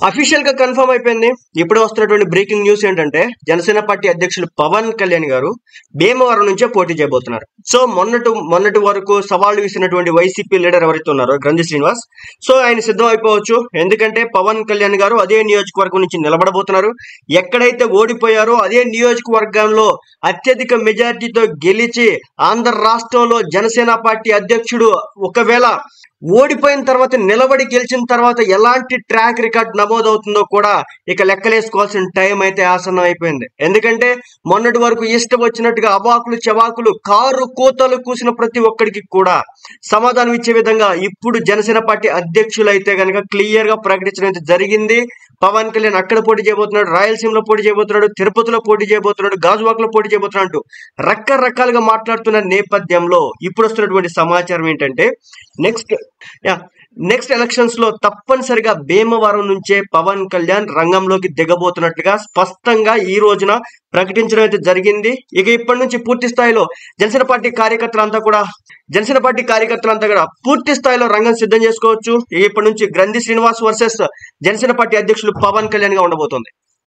Official గా confirm అయిపోయింది. ఇప్పుడు వస్తున్నటువంటి బ్రేకింగ్ న్యూస్ ఏంటంటే జనసేన పార్టీ అధ్యక్షులు పవన్ కళ్యాణ్ గారు భీమవరం నుంచే పోటీ చేయబోతున్నారు. సో మొన్నటి వరకు సవాళ్లు విసినటువంటి వైసీపీ లీడర్ ఎవరైతే ఉన్నారో గ్రంథి శ్రీనివాస్, సో ఆయన సిద్ధం అయిపోవచ్చు. ఎందుకంటే పవన్ కళ్యాణ్ గారు అదే నియోజకవర్గం నుంచి నిలబడబోతున్నారు. ఎక్కడైతే ఓడిపోయారో అదే నియోజకవర్గంలో అత్యధిక మెజార్టీతో గెలిచి ఆంధ్ర రాష్ట్రంలో జనసేన పార్టీ అధ్యక్షుడు ఒకవేళ ఓడిపోయిన తర్వాత నిలబడి గెలిచిన తర్వాత ఎలాంటి ట్రాక్ రికార్డ్ నమోదవుతుందో కూడా ఇక లెక్కలేసుకోవాల్సిన టైం అయితే ఆసన్నం అయిపోయింది. ఎందుకంటే మొన్నటి వరకు ఇష్టం వచ్చినట్టుగా అవాకులు చెవాకులు కారు కూతలు కూసిన ప్రతి ఒక్కడికి కూడా సమాధానం ఇచ్చే విధంగా ఇప్పుడు జనసేన పార్టీ అధ్యక్షులు అయితే కనుక క్లియర్ గా ప్రకటించడం అయితే జరిగింది. పవన్ కళ్యాణ్ అక్కడ పోటీ చేయబోతున్నాడు, రాయలసీమలో పోటీ చేయబోతున్నాడు, తిరుపతిలో పోటీ చేయబోతున్నాడు, గాజువాకలో పోటీ చేయబోతున్నాడు అంటూ రకరకాలుగా మాట్లాడుతున్న నేపథ్యంలో ఇప్పుడు వస్తున్నటువంటి సమాచారం ఏంటంటే నెక్స్ట్ ఎలక్షన్స్ లో తప్పనిసరిగా భీమవరం నుంచే పవన్ కళ్యాణ్ రంగంలోకి దిగబోతున్నట్లుగా స్పష్టంగా ఈ రోజున ప్రకటించడం అయితే జరిగింది. ఇక ఇప్పటి నుంచి పూర్తి స్థాయిలో జనసేన పార్టీ కార్యకర్తలంతా కూడా పూర్తి స్థాయిలో రంగం సిద్ధం చేసుకోవచ్చు. ఇప్పటి నుంచి గ్రంథి శ్రీనివాస్ వర్సెస్ జనసేన పార్టీ అధ్యక్షులు పవన్ కళ్యాణ్ గా ఉండబోతోంది.